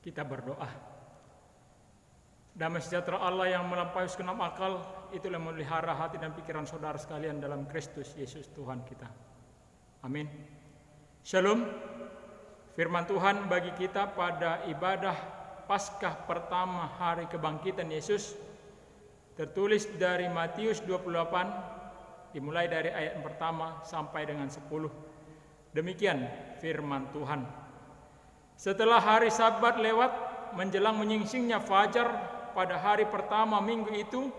Kita berdoa. Damai sejahtera Allah yang melampaui segenap akal, itulah memelihara hati dan pikiran saudara sekalian dalam Kristus Yesus Tuhan kita. Amin. Shalom. Firman Tuhan bagi kita pada ibadah Paskah pertama hari kebangkitan Yesus tertulis dari Matius 28, dimulai dari ayat pertama sampai dengan 10. Demikian firman Tuhan. Setelah hari Sabat lewat, menjelang menyingsingnya fajar pada hari pertama minggu itu,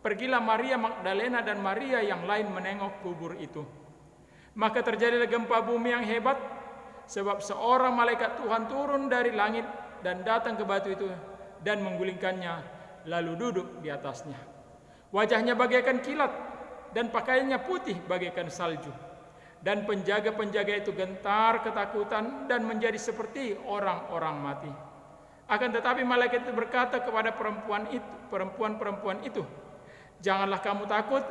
pergilah Maria Magdalena dan Maria yang lain menengok kubur itu. Maka terjadilah gempa bumi yang hebat, sebab seorang malaikat Tuhan turun dari langit dan datang ke batu itu dan menggulingkannya, lalu duduk di atasnya. Wajahnya bagaikan kilat dan pakaiannya putih bagaikan salju. Dan penjaga-penjaga itu gentar ketakutan dan menjadi seperti orang-orang mati. Akan tetapi malaikat itu berkata kepada perempuan-perempuan itu, "Janganlah kamu takut,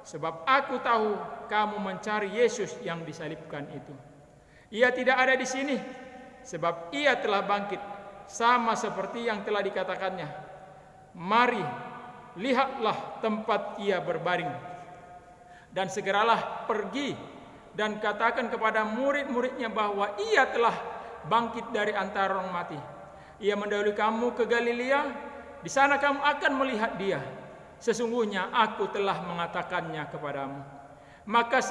sebab aku tahu kamu mencari Yesus yang disalibkan itu. Ia tidak ada di sini, sebab ia telah bangkit, sama seperti yang telah dikatakannya. Mari, lihatlah tempat ia berbaring. Dan segeralah pergi dan katakan kepada murid-muridnya bahwa ia telah bangkit dari antara orang mati. Ia mendahului kamu ke Galilea, di sana kamu akan melihat dia. Sesungguhnya aku telah mengatakannya kepadamu." Maka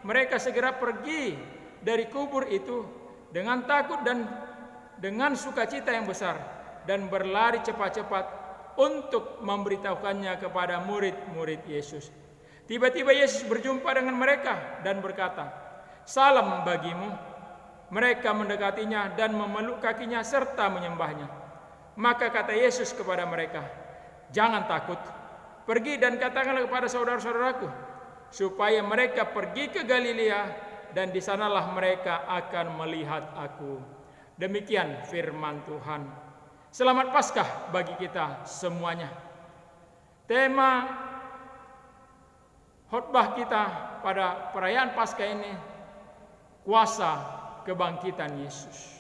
mereka segera pergi dari kubur itu dengan takut dan dengan sukacita yang besar, dan berlari cepat-cepat untuk memberitahukannya kepada murid-murid Yesus. Tiba-tiba Yesus berjumpa dengan mereka dan berkata, "Salam bagimu." Mereka mendekatinya dan memeluk kakinya serta menyembahnya. Maka kata Yesus kepada mereka, "Jangan takut. Pergi dan katakanlah kepada saudara-saudaraku supaya mereka pergi ke Galilea, dan di sanalah mereka akan melihat aku." Demikian firman Tuhan. Selamat Paskah bagi kita semuanya. Tema khotbah kita pada perayaan Paskah ini, kuasa kebangkitan Yesus.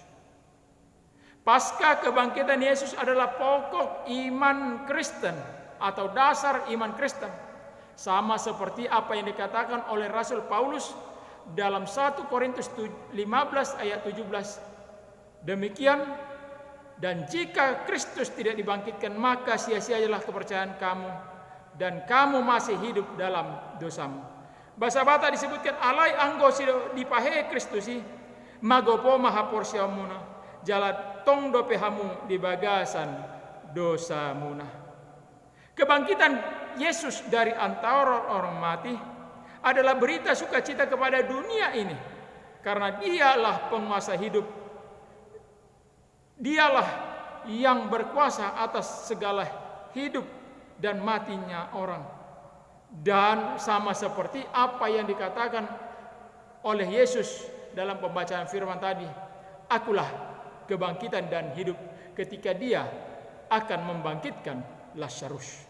Paskah kebangkitan Yesus adalah pokok iman Kristen atau dasar iman Kristen. Sama seperti apa yang dikatakan oleh Rasul Paulus dalam 1 Korintus 15 ayat 17. Demikian, dan jika Kristus tidak dibangkitkan, maka sia-sialah kepercayaan kamu, dan kamu masih hidup dalam dosamu. Bahasa Bata disebutkan alai anggosi dipahe Kristusi, magopo mahapor siamuna, jalat tong dopehamu di bagasan dosamuna. Kebangkitan Yesus dari antara orang mati adalah berita sukacita kepada dunia ini, karena dialah penguasa hidup. Dialah yang berkuasa atas segala hidup dan matinya orang. Dan sama seperti apa yang dikatakan oleh Yesus dalam pembacaan firman tadi, akulah kebangkitan dan hidup, ketika dia akan membangkitkan Lazarus.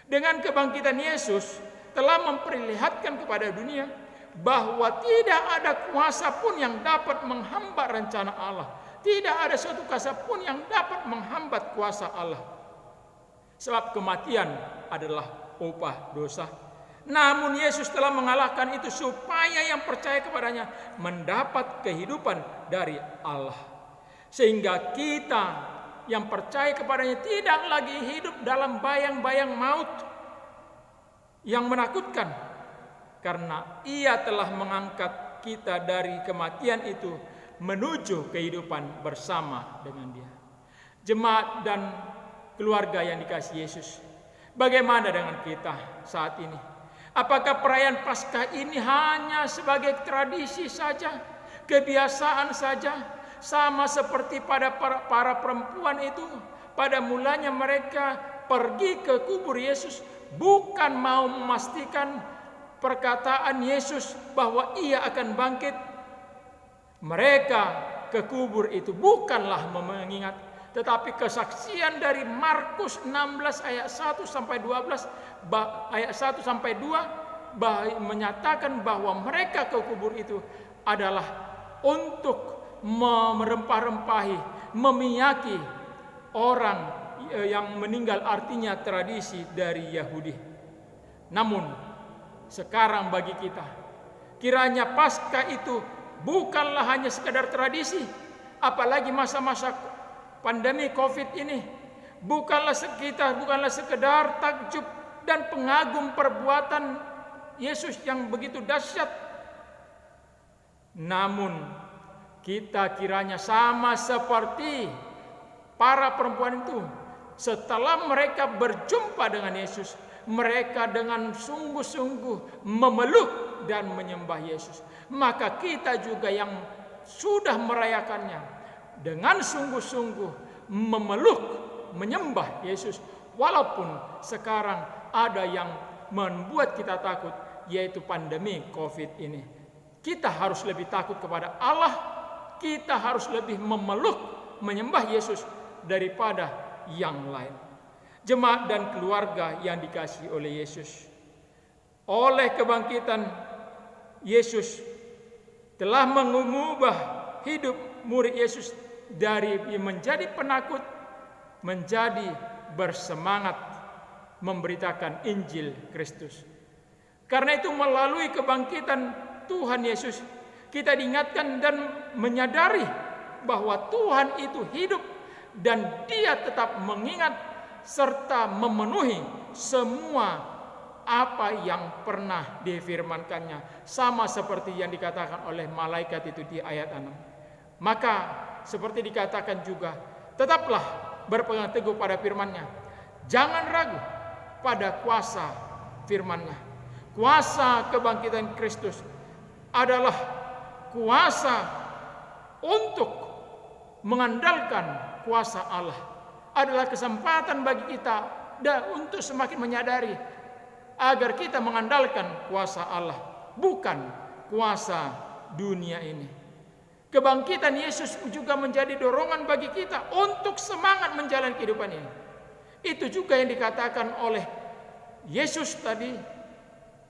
Dengan kebangkitan Yesus telah memperlihatkan kepada dunia bahwa tidak ada kuasa pun yang dapat menghambat rencana Allah. Tidak ada suatu kuasa pun yang dapat menghambat kuasa Allah. Sebab kematian adalah upah dosa. Namun Yesus telah mengalahkan itu supaya yang percaya kepadanya mendapat kehidupan dari Allah. Sehingga kita yang percaya kepadanya tidak lagi hidup dalam bayang-bayang maut yang menakutkan. Karena ia telah mengangkat kita dari kematian itu menuju kehidupan bersama dengan dia. Jemaat dan keluarga yang dikasihi Yesus, bagaimana dengan kita saat ini? Apakah perayaan Paskah ini hanya sebagai tradisi saja, kebiasaan saja, sama seperti pada para perempuan itu? Pada mulanya mereka pergi ke kubur Yesus bukan mau memastikan perkataan Yesus bahwa ia akan bangkit. Mereka ke kubur itu bukanlah mengingat, tetapi kesaksian dari Markus 16 ayat 1 sampai 12 ayat 1 sampai 2 menyatakan bahwa mereka ke kubur itu adalah untuk merempah-rempahi memiyaki orang yang meninggal, artinya tradisi dari Yahudi. Namun sekarang bagi kita, kiranya Paskah itu bukanlah hanya sekedar tradisi, apalagi masa-masa pandemi Covid ini, bukanlah sekedar takjub dan pengagum perbuatan Yesus yang begitu dahsyat. Namun kita kiranya sama seperti para perempuan itu, setelah mereka berjumpa dengan Yesus, mereka dengan sungguh-sungguh memeluk dan menyembah Yesus. Maka kita juga yang sudah merayakannya dengan sungguh-sungguh memeluk, menyembah Yesus. Walaupun sekarang ada yang membuat kita takut, yaitu pandemi Covid ini. Kita harus lebih takut kepada Allah, kita harus lebih memeluk, menyembah Yesus daripada yang lain. Jemaat dan keluarga yang dikasihi oleh Yesus, oleh kebangkitan Yesus telah mengubah hidup murid Yesus dari menjadi penakut menjadi bersemangat memberitakan Injil Kristus. Karena itu melalui kebangkitan Tuhan Yesus, kita diingatkan dan menyadari bahwa Tuhan itu hidup dan Dia tetap mengingat serta memenuhi semua apa yang pernah difirmankannya, sama seperti yang dikatakan oleh malaikat itu di ayat 6. Maka seperti dikatakan juga, tetaplah berpegang teguh pada firman-Nya, jangan ragu pada kuasa firman-Nya. Kuasa kebangkitan Kristus adalah kuasa untuk mengandalkan kuasa Allah, adalah kesempatan bagi kita untuk semakin menyadari agar kita mengandalkan kuasa Allah, bukan kuasa dunia ini. Kebangkitan Yesus juga menjadi dorongan bagi kita untuk semangat menjalani kehidupan ini. Itu juga yang dikatakan oleh Yesus tadi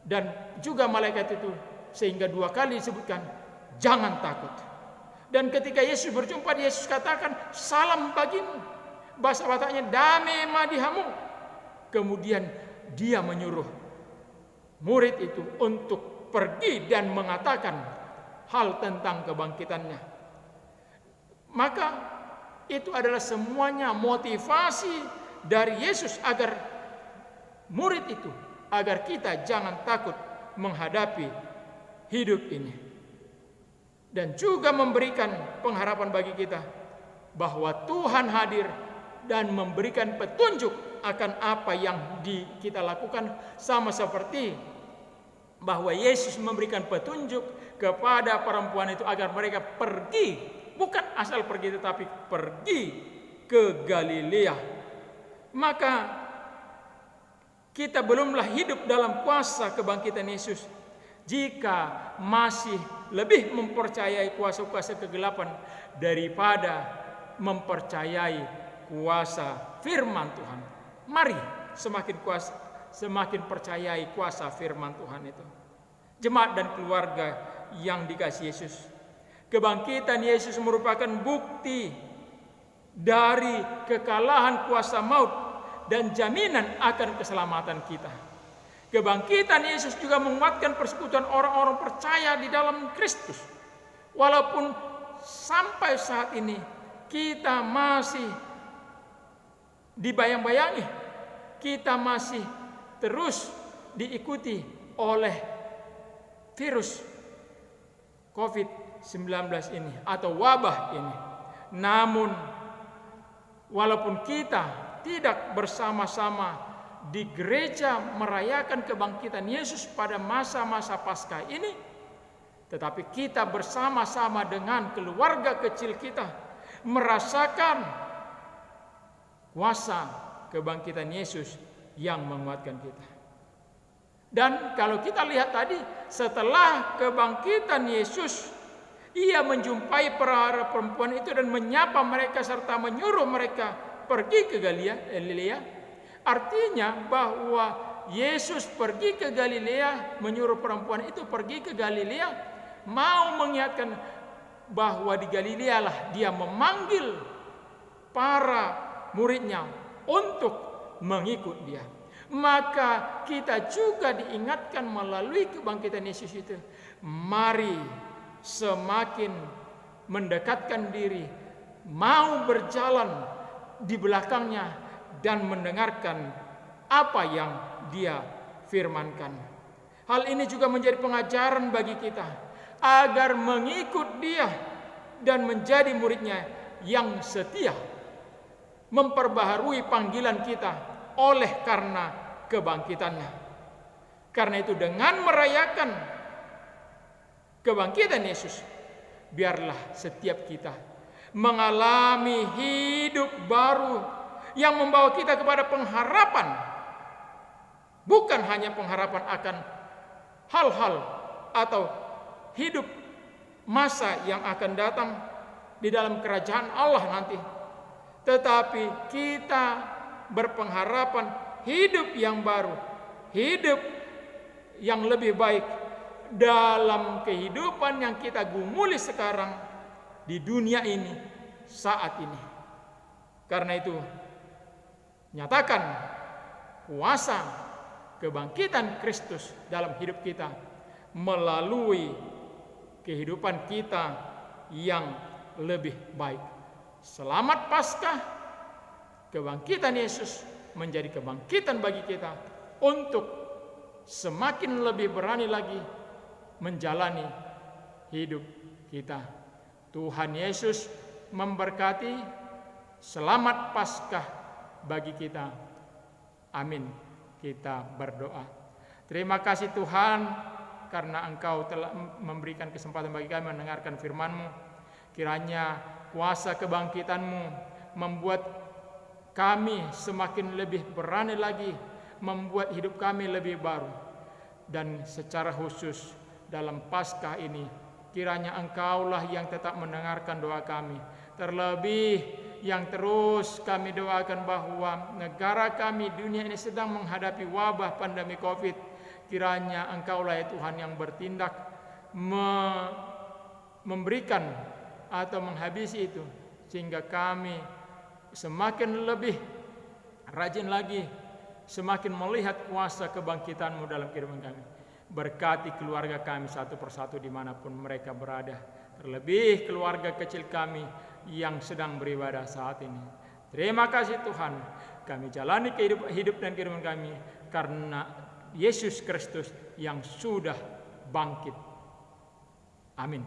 dan juga malaikat itu, sehingga 2 kali disebutkan jangan takut. Dan ketika Yesus berjumpa, Yesus katakan salam bagimu, bahasa Bataknya damai madihamu. Kemudian Dia menyuruh murid itu untuk pergi dan mengatakan hal tentang kebangkitannya. Maka itu adalah semuanya motivasi dari Yesus agar murid itu, agar kita jangan takut menghadapi hidup ini. Dan juga memberikan pengharapan bagi kita bahwa Tuhan hadir dan memberikan petunjuk akan apa yang kita lakukan, sama seperti bahwa Yesus memberikan petunjuk kepada perempuan itu agar mereka pergi, bukan asal pergi tetapi pergi ke Galilea. Maka kita belumlah hidup dalam kuasa kebangkitan Yesus jika masih lebih mempercayai kuasa-kuasa kegelapan daripada mempercayai kuasa firman Tuhan. Mari semakin percayai kuasa firman Tuhan itu. Jemaat dan keluarga yang dikasihi Yesus, kebangkitan Yesus merupakan bukti dari kekalahan kuasa maut dan jaminan akan keselamatan kita. Kebangkitan Yesus juga menguatkan persekutuan orang-orang percaya di dalam Kristus. Walaupun sampai saat ini kita masih dibayang-bayangi, kita masih terus diikuti oleh virus COVID-19 ini atau wabah ini. Namun walaupun kita tidak bersama-sama di gereja merayakan kebangkitan Yesus pada masa-masa Paskah ini, tetapi kita bersama-sama dengan keluarga kecil kita merasakan kuasa kebangkitan Yesus yang menguatkan kita. Dan kalau kita lihat tadi, setelah kebangkitan Yesus, Ia menjumpai para perempuan itu dan menyapa mereka serta menyuruh mereka pergi ke Galilea. Artinya bahwa Yesus pergi ke Galilea, menyuruh perempuan itu pergi ke Galilea, mau mengingatkan bahwa di Galilea lah Dia memanggil para muridnya untuk mengikut dia. Maka kita juga diingatkan melalui kebangkitan Yesus itu, mari semakin mendekatkan diri, mau berjalan di belakangnya dan mendengarkan apa yang dia firmankan. Hal ini juga menjadi pengajaran bagi kita agar mengikut dia dan menjadi muridnya yang setia, memperbaharui panggilan kita oleh karena kebangkitannya. Karena itu dengan merayakan kebangkitan Yesus, biarlah setiap kita mengalami hidup baru yang membawa kita kepada pengharapan. Bukan hanya pengharapan akan hal-hal atau hidup masa yang akan datang di dalam kerajaan Allah nanti, tetapi kita berpengharapan hidup yang baru, hidup yang lebih baik dalam kehidupan yang kita gumuli sekarang di dunia ini saat ini. Karena itu, nyatakan kuasa kebangkitan Kristus dalam hidup kita melalui kehidupan kita yang lebih baik. Selamat Paskah. Kebangkitan Yesus menjadi kebangkitan bagi kita untuk semakin lebih berani lagi menjalani hidup kita. Tuhan Yesus memberkati. Selamat Paskah bagi kita. Amin. Kita berdoa. Terima kasih Tuhan karena Engkau telah memberikan kesempatan bagi kami mendengarkan firman-Mu. Kiranya kuasa kebangkitan-Mu membuat kami semakin lebih berani lagi, membuat hidup kami lebih baru. Dan secara khusus dalam Paskah ini, kiranya Engkaulah yang tetap mendengarkan doa kami. Terlebih yang terus kami doakan bahwa negara kami, dunia ini sedang menghadapi wabah pandemi COVID. Kiranya Engkaulah ya Tuhan yang bertindak memberikan atau menghabisi itu, sehingga kami semakin lebih rajin lagi, semakin melihat kuasa kebangkitan-Mu dalam kehidupan kami. Berkati keluarga kami satu persatu dimanapun mereka berada. Terlebih keluarga kecil kami yang sedang beribadah saat ini. Terima kasih Tuhan. Kami jalani hidup dan kehidupan kami karena Yesus Kristus yang sudah bangkit. Amin.